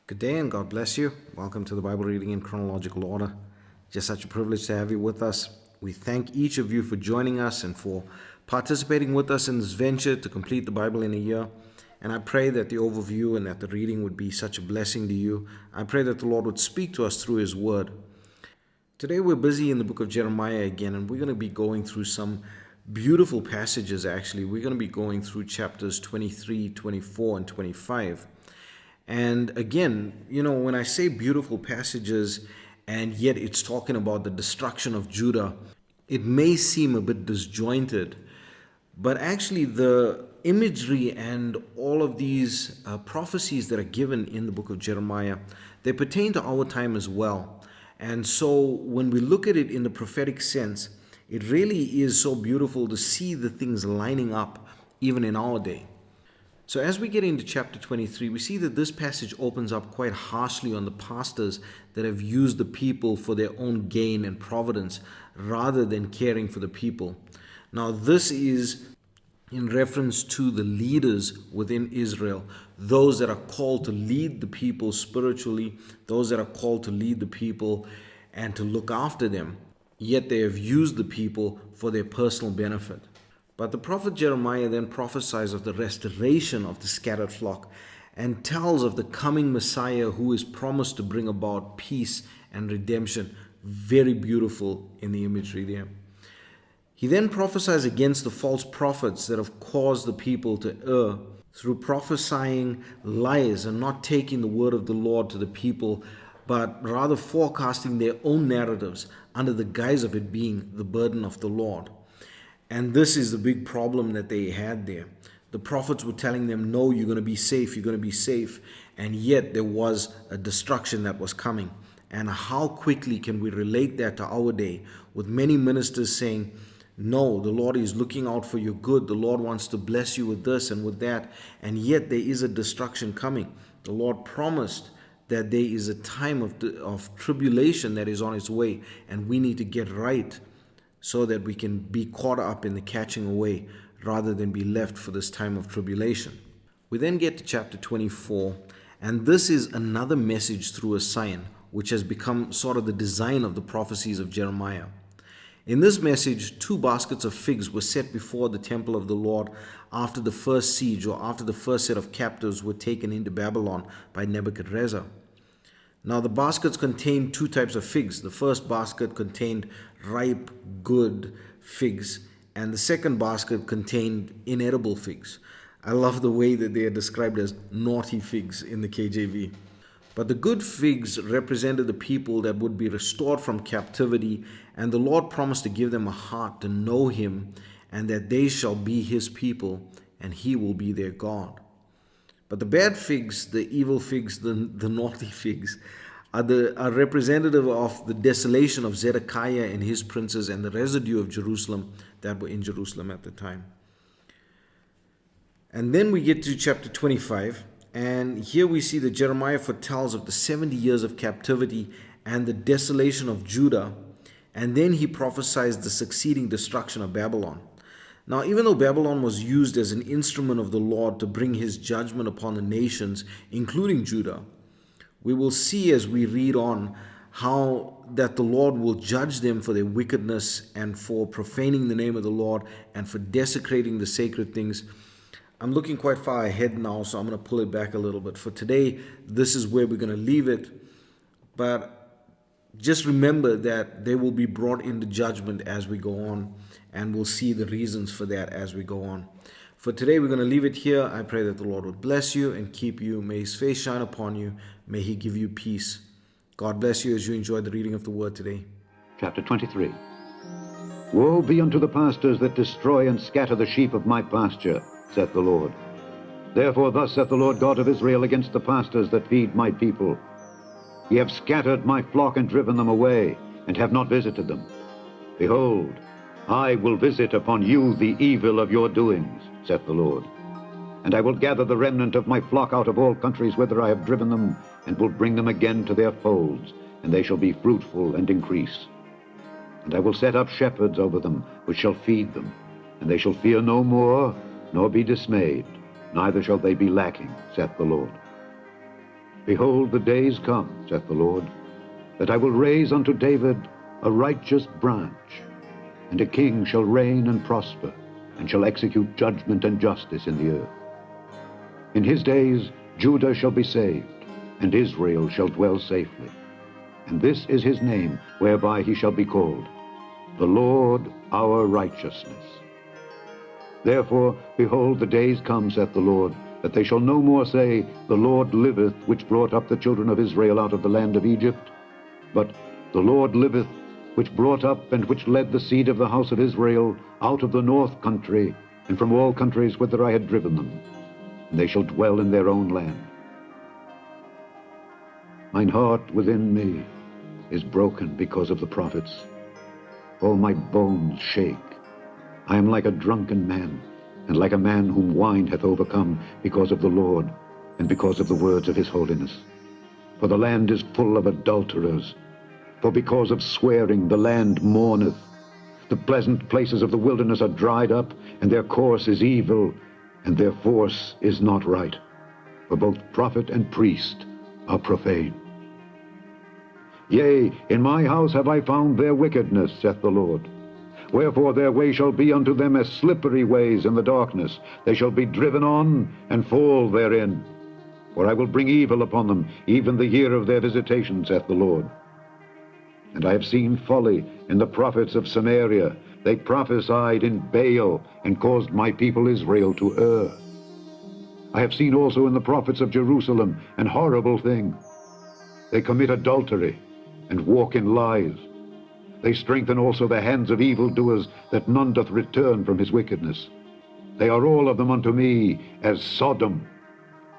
Good day and God bless you. Welcome to the Bible reading in chronological order. Just such a privilege to have you with us. We thank each of you for joining us and for participating with us in this venture to complete the Bible in a year. And I pray that the overview and that the reading would be such a blessing to you. I pray that the Lord would speak to us through His Word. Today we're busy in the book of Jeremiah again, and we're going to be going through some beautiful passages actually. We're going to be going through chapters 23, 24, and 25. And again, when I say beautiful passages and yet it's talking about the destruction of Judah, it may seem a bit disjointed, but actually the imagery and all of these prophecies that are given in the book of Jeremiah, they pertain to our time as well. And so when we look at it in the prophetic sense, it really is so beautiful to see the things lining up even in our day. So as we get into chapter 23, we see that this passage opens up quite harshly on the pastors that have used the people for their own gain and providence rather than caring for the people. Now this is in reference to the leaders within Israel, those that are called to lead the people spiritually, those that are called to lead the people and to look after them, yet they have used the people for their personal benefit. But the prophet Jeremiah then prophesies of the restoration of the scattered flock and tells of the coming Messiah who is promised to bring about peace and redemption. Very beautiful in the imagery there. He then prophesies against the false prophets that have caused the people to err through prophesying lies and not taking the word of the Lord to the people, but rather forecasting their own narratives under the guise of it being the burden of the Lord. And this is the big problem that they had there. The prophets were telling them, no, you're going to be safe, you're going to be safe. And yet there was a destruction that was coming. And how quickly can we relate that to our day with many ministers saying, no, the Lord is looking out for your good. The Lord wants to bless you with this and with that. And yet there is a destruction coming. The Lord promised that there is a time of tribulation that is on its way. And we need to get right so that we can be caught up in the catching away rather than be left for this time of tribulation. We then get to chapter 24, and this is another message through a sign, which has become sort of the design of the prophecies of Jeremiah. In this message, 2 baskets of figs were set before the temple of the Lord after the first siege, or after the first set of captives were taken into Babylon by Nebuchadnezzar. Now the baskets contained 2 types of figs. The first basket contained ripe, good figs, and the second basket contained inedible figs. I love the way that they are described as naughty figs in the KJV. But the good figs represented the people that would be restored from captivity, and the Lord promised to give them a heart to know Him, and that they shall be His people, and He will be their God. But the bad figs, the evil figs, the naughty figs, are representative of the desolation of Zedekiah and his princes and the residue of Jerusalem that were in Jerusalem at the time. And then we get to chapter 25, and here we see that Jeremiah foretells of the 70 years of captivity and the desolation of Judah, and then he prophesies the succeeding destruction of Babylon. Now, even though Babylon was used as an instrument of the Lord to bring His judgment upon the nations, including Judah, we will see as we read on how that the Lord will judge them for their wickedness and for profaning the name of the Lord and for desecrating the sacred things. I'm looking quite far ahead now, so I'm going to pull it back a little bit. For today, this is where we're going to leave it. But just remember that they will be brought into judgment as we go on, and we'll see the reasons for that as we go on. For today, we're going to leave it here. I pray that the Lord would bless you and keep you. May His face shine upon you. May He give you peace. God bless you as you enjoy the reading of the Word today. Chapter 23. Woe be unto the pastors that destroy and scatter the sheep of my pasture, saith the Lord. Therefore thus saith the Lord God of Israel against the pastors that feed my people. Ye have scattered my flock and driven them away, and have not visited them. Behold, I will visit upon you the evil of your doings, saith the Lord. And I will gather the remnant of my flock out of all countries whither I have driven them, and will bring them again to their folds, and they shall be fruitful and increase. And I will set up shepherds over them, which shall feed them, and they shall fear no more, nor be dismayed, neither shall they be lacking, saith the Lord. Behold, the days come, saith the Lord, that I will raise unto David a righteous branch, and a king shall reign and prosper, and shall execute judgment and justice in the earth. In his days Judah shall be saved, and Israel shall dwell safely. And this is his name, whereby he shall be called, the Lord our righteousness. Therefore, behold, the days come, saith the Lord, that they shall no more say, the Lord liveth, which brought up the children of Israel out of the land of Egypt, but the Lord liveth, which brought up and which led the seed of the house of Israel out of the north country, and from all countries whither I had driven them, and they shall dwell in their own land. Mine heart within me is broken because of the prophets. All my bones shake. I am like a drunken man, and like a man whom wine hath overcome, because of the Lord, and because of the words of his holiness. For the land is full of adulterers. For because of swearing the land mourneth. The pleasant places of the wilderness are dried up, and their course is evil, and their force is not right. For both prophet and priest are profane. Yea, in my house have I found their wickedness, saith the Lord. Wherefore their way shall be unto them as slippery ways in the darkness. They shall be driven on, and fall therein. For I will bring evil upon them, even the year of their visitation, saith the Lord. And I have seen folly in the prophets of Samaria. They prophesied in Baal, and caused my people Israel to err. I have seen also in the prophets of Jerusalem an horrible thing. They commit adultery, and walk in lies. They strengthen also the hands of evildoers, that none doth return from his wickedness. They are all of them unto me as Sodom,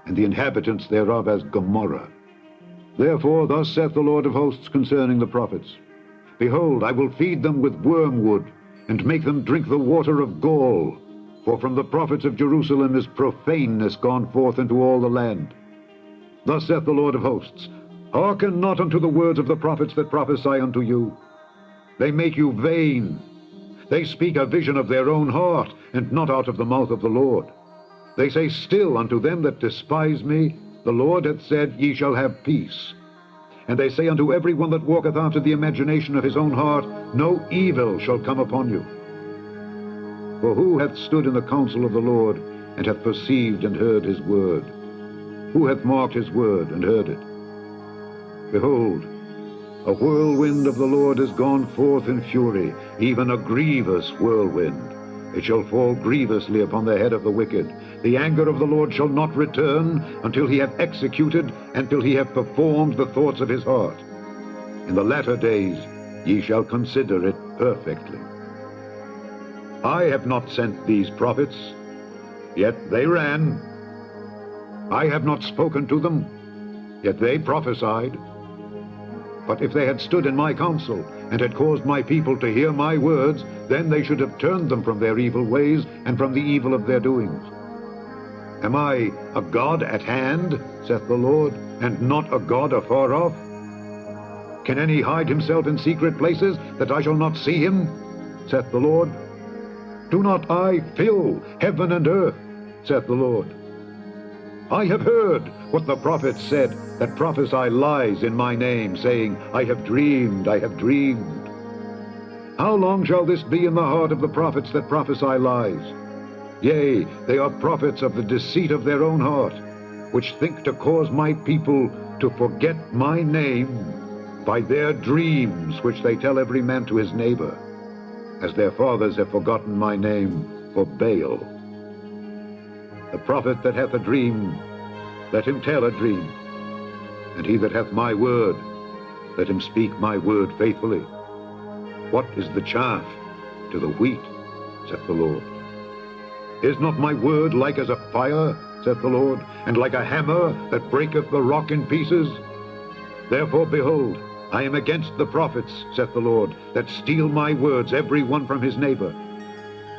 and the inhabitants thereof as Gomorrah. Therefore thus saith the Lord of hosts concerning the prophets, Behold, I will feed them with wormwood, and make them drink the water of gall. For from the prophets of Jerusalem is profaneness gone forth into all the land. Thus saith the Lord of hosts, Hearken not unto the words of the prophets that prophesy unto you. They make you vain. They speak a vision of their own heart, and not out of the mouth of the Lord. They say still unto them that despise me, The Lord hath said, Ye shall have peace. And they say unto every one that walketh after the imagination of his own heart, No evil shall come upon you. For who hath stood in the counsel of the Lord, and hath perceived and heard his word? Who hath marked his word and heard it? Behold, a whirlwind of the Lord is gone forth in fury, even a grievous whirlwind. It shall fall grievously upon the head of the wicked. The anger of the Lord shall not return until he have executed, until he have performed the thoughts of his heart. In the latter days ye shall consider it perfectly. I have not sent these prophets, yet they ran. I have not spoken to them, yet they prophesied. But if they had stood in my counsel, and had caused my people to hear my words, then they should have turned them from their evil ways, and from the evil of their doings. Am I a God at hand, saith the Lord, and not a God afar off? Can any hide himself in secret places, that I shall not see him, saith the Lord? Do not I fill heaven and earth, saith the Lord? I have heard what the prophets said, that prophesy lies in my name, saying, I have dreamed, I have dreamed. How long shall this be in the heart of the prophets that prophesy lies? Yea, they are prophets of the deceit of their own heart, which think to cause my people to forget my name by their dreams, which they tell every man to his neighbor, as their fathers have forgotten my name for Baal. The prophet that hath a dream, let him tell a dream. And he that hath my word, let him speak my word faithfully. What is the chaff to the wheat, saith the Lord? Is not my word like as a fire, saith the Lord, and like a hammer that breaketh the rock in pieces? Therefore, behold, I am against the prophets, saith the Lord, that steal my words, every one from his neighbor.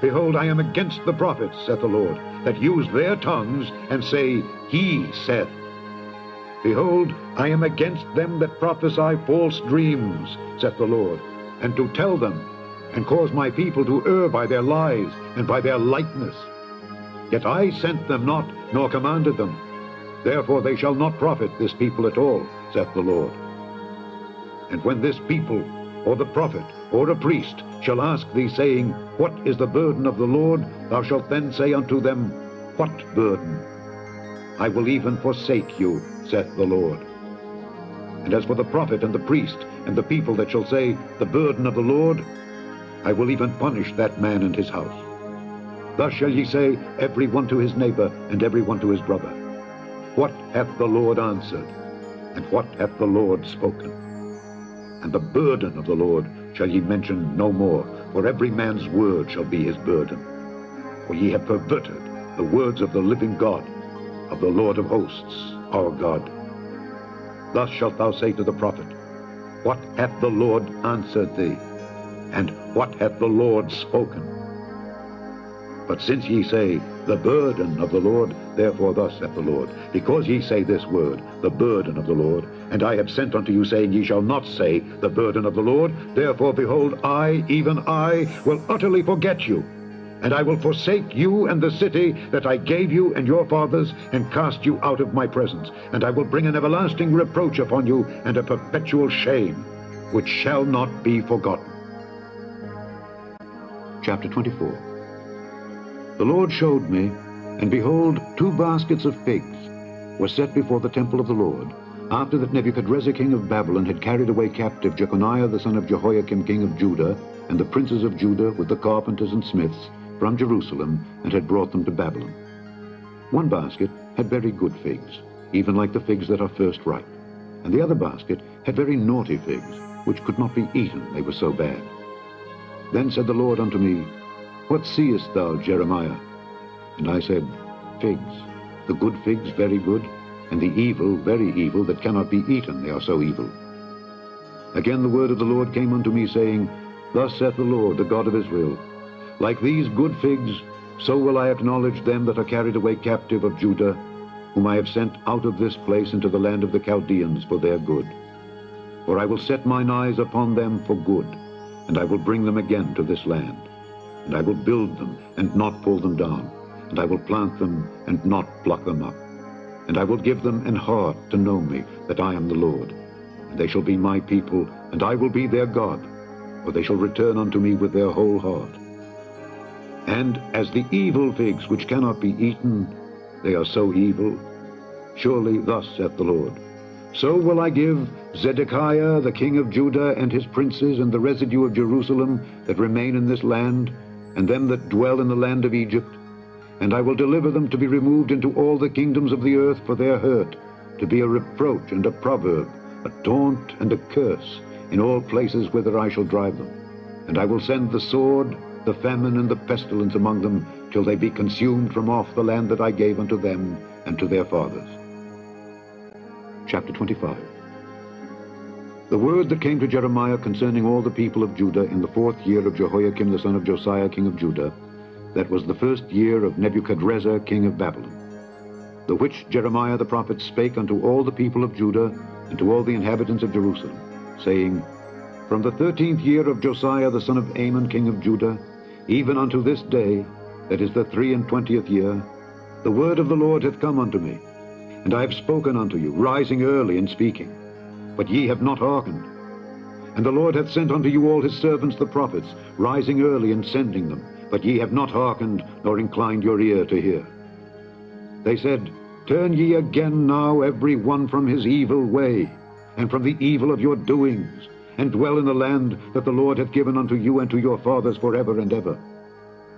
Behold, I am against the prophets, saith the Lord, that use their tongues, and say, He saith. Behold, I am against them that prophesy false dreams, saith the Lord, and to tell them, and cause my people to err by their lies, and by their lightness. Yet I sent them not, nor commanded them. Therefore they shall not profit this people at all, saith the Lord. And when this people, or the prophet, or a priest, shall ask thee, saying, What is the burden of the Lord? Thou shalt then say unto them, What burden? I will even forsake you, saith the Lord. And as for the prophet and the priest, and the people that shall say, The burden of the Lord, I will even punish that man and his house. Thus shall ye say, every one to his neighbor, and every one to his brother, What hath the Lord answered? And what hath the Lord spoken? And the burden of the Lord shall ye mention no more, for every man's word shall be his burden. For ye have perverted the words of the living God, of the Lord of hosts, our God. Thus shalt thou say to the prophet, What hath the Lord answered thee? And what hath the Lord spoken? But since ye say, The burden of the Lord, therefore thus saith the Lord, because ye say this word, the burden of the Lord, and I have sent unto you, saying, Ye shall not say, the burden of the Lord, therefore, behold, I, even I, will utterly forget you, and I will forsake you and the city that I gave you and your fathers, and cast you out of my presence. And I will bring an everlasting reproach upon you, and a perpetual shame, which shall not be forgotten. Chapter 24. The Lord showed me, and behold, 2 baskets of figs were set before the temple of the Lord, after that Nebuchadrezzar king of Babylon had carried away captive Jeconiah the son of Jehoiakim king of Judah, and the princes of Judah with the carpenters and smiths from Jerusalem, and had brought them to Babylon. 1 basket had very good figs, even like the figs that are first ripe, and the other basket had very naughty figs, which could not be eaten, they were so bad. Then said the Lord unto me, What seest thou, Jeremiah? And I said, Figs, the good figs very good, and the evil very evil, that cannot be eaten, they are so evil. Again the word of the Lord came unto me, saying, Thus saith the Lord, the God of Israel, Like these good figs, so will I acknowledge them that are carried away captive of Judah, whom I have sent out of this place into the land of the Chaldeans for their good. For I will set mine eyes upon them for good, and I will bring them again to this land. And I will build them, and not pull them down, and I will plant them, and not pluck them up. And I will give them an heart to know me, that I am the Lord. And they shall be my people, and I will be their God, for they shall return unto me with their whole heart. And as the evil figs which cannot be eaten, they are so evil. Surely thus saith the Lord, So will I give Zedekiah the king of Judah and his princes and the residue of Jerusalem that remain in this land, and them that dwell in the land of Egypt, and I will deliver them to be removed into all the kingdoms of the earth for their hurt, to be a reproach and a proverb, a taunt and a curse, in all places whither I shall drive them. And I will send the sword, the famine, and the pestilence among them, till they be consumed from off the land that I gave unto them and to their fathers. Chapter 25. The word that came to Jeremiah concerning all the people of Judah in the 4th year of Jehoiakim the son of Josiah king of Judah, that was the 1st year of Nebuchadrezzar king of Babylon, the which Jeremiah the prophet spake unto all the people of Judah and to all the inhabitants of Jerusalem, saying, From the 13th year of Josiah the son of Amon king of Judah, even unto this day, that is the 23rd year, the word of the Lord hath come unto me, and I have spoken unto you, rising early and speaking. But ye have not hearkened. And the Lord hath sent unto you all his servants the prophets, rising early and sending them. But ye have not hearkened, nor inclined your ear to hear. They said, Turn ye again now every one from his evil way, and from the evil of your doings, and dwell in the land that the Lord hath given unto you and to your fathers forever and ever.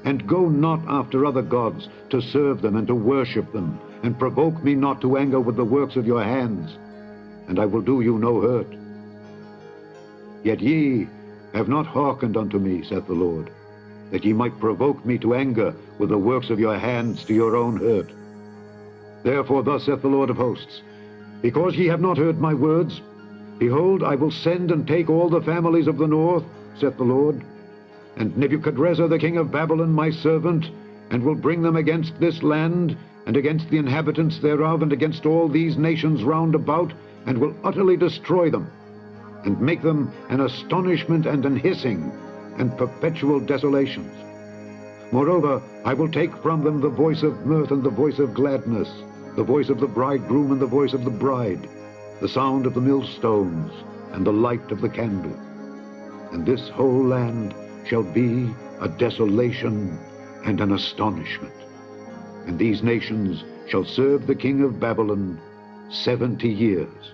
And go not after other gods, to serve them and to worship them, and provoke me not to anger with the works of your hands, and I will do you no hurt. Yet ye have not hearkened unto me, saith the Lord, that ye might provoke me to anger with the works of your hands to your own hurt. Therefore thus saith the Lord of hosts, Because ye have not heard my words, behold, I will send and take all the families of the north, saith the Lord, and Nebuchadrezzar the king of Babylon my servant, and will bring them against this land, and against the inhabitants thereof, and against all these nations round about, and will utterly destroy them, and make them an astonishment and an hissing, and perpetual desolations. Moreover, I will take from them the voice of mirth and the voice of gladness, the voice of the bridegroom and the voice of the bride, the sound of the millstones and the light of the candle. And this whole land shall be a desolation and an astonishment. And these nations shall serve the king of Babylon 70 years.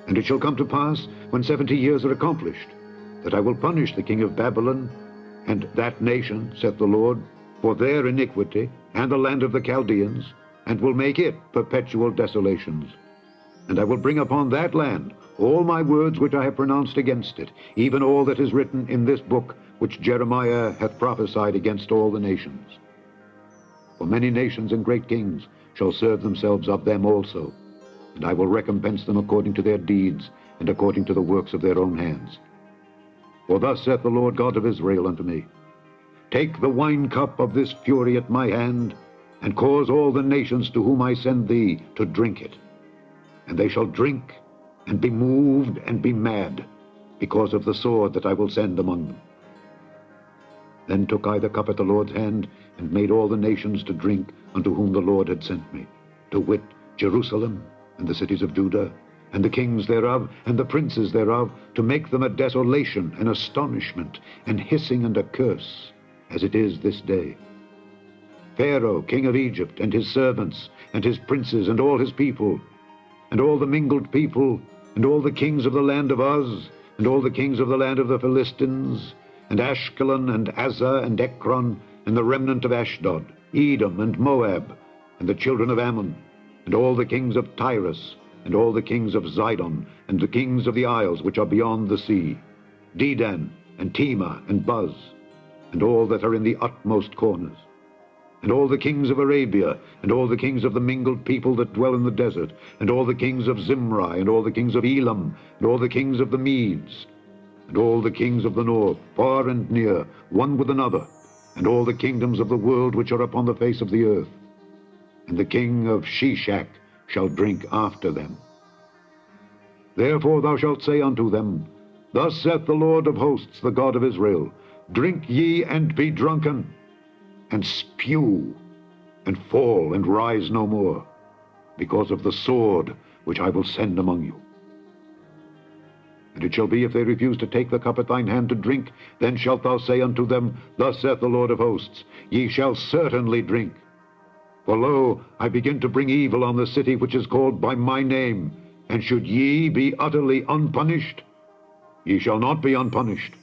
And it shall come to pass, when 70 years are accomplished, that I will punish the king of Babylon and that nation, saith the Lord, for their iniquity, and the land of the Chaldeans, and will make it perpetual desolations. And I will bring upon that land all my words which I have pronounced against it, even all that is written in this book which Jeremiah hath prophesied against all the nations. For many nations and great kings shall serve themselves of them also, and I will recompense them according to their deeds and according to the works of their own hands. For thus saith the Lord God of Israel unto me, Take the wine cup of this fury at my hand, and cause all the nations to whom I send thee to drink it. And they shall drink, and be moved, and be mad, because of the sword that I will send among them. Then took I the cup at the Lord's hand, and made all the nations to drink unto whom the Lord had sent me, to wit, Jerusalem, and the cities of Judah, and the kings thereof, and the princes thereof, to make them a desolation, an astonishment, an hissing, and a curse, as it is this day. Pharaoh, king of Egypt, and his servants, and his princes, and all his people, and all the mingled people, and all the kings of the land of Uz, and all the kings of the land of the Philistines, and Ashkelon, and Azzah, and Ekron, and the remnant of Ashdod, Edom, and Moab, and the children of Ammon, and all the kings of Tyrus, and all the kings of Zidon, and the kings of the isles which are beyond the sea, Dedan, and Tema, and Buz, and all that are in the utmost corners, and all the kings of Arabia, and all the kings of the mingled people that dwell in the desert, and all the kings of Zimri, and all the kings of Elam, and all the kings of the Medes, and all the kings of the north, far and near, one with another, and all the kingdoms of the world which are upon the face of the earth. And the king of Shishak shall drink after them. Therefore thou shalt say unto them, Thus saith the Lord of hosts, the God of Israel, Drink ye and be drunken, and spew, and fall, and rise no more, because of the sword which I will send among you. And it shall be, if they refuse to take the cup at thine hand to drink, then shalt thou say unto them, Thus saith the Lord of hosts, Ye shall certainly drink. For lo, I begin to bring evil on the city which is called by my name, and should ye be utterly unpunished? Ye shall not be unpunished.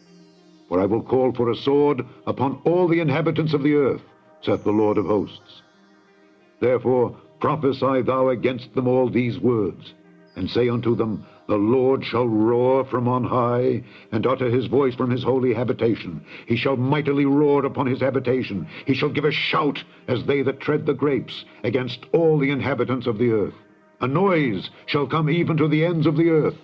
For I will call for a sword upon all the inhabitants of the earth, saith the Lord of hosts. Therefore prophesy thou against them all these words, and say unto them, The Lord shall roar from on high, and utter his voice from his holy habitation. He shall mightily roar upon his habitation. He shall give a shout, as they that tread the grapes, against all the inhabitants of the earth. A noise shall come even to the ends of the earth.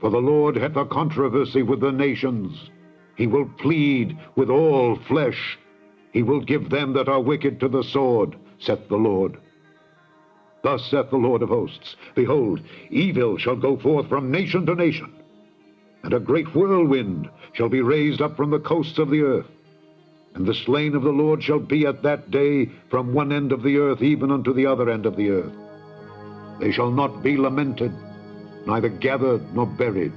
For the Lord hath a controversy with the nations. He will plead with all flesh. He will give them that are wicked to the sword, saith the Lord. Thus saith the Lord of hosts, Behold, evil shall go forth from nation to nation, and a great whirlwind shall be raised up from the coasts of the earth. And the slain of the Lord shall be at that day from one end of the earth even unto the other end of the earth. They shall not be lamented, neither gathered nor buried.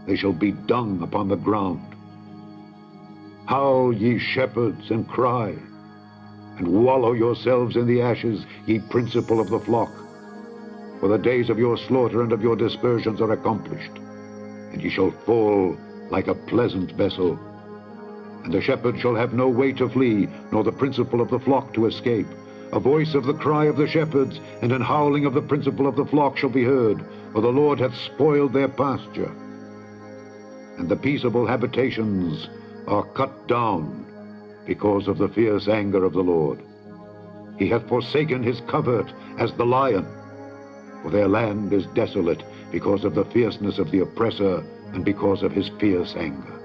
They shall be dung upon the ground. Howl, ye shepherds, and cry, and wallow yourselves in the ashes, ye principal of the flock. For the days of your slaughter and of your dispersions are accomplished, and ye shall fall like a pleasant vessel. And the shepherd shall have no way to flee, nor the principal of the flock to escape. A voice of the cry of the shepherds, and an howling of the principal of the flock shall be heard, for the Lord hath spoiled their pasture. And the peaceable habitations are cut down, because of the fierce anger of the Lord. He hath forsaken his covert as the lion, for their land is desolate, because of the fierceness of the oppressor, and because of his fierce anger.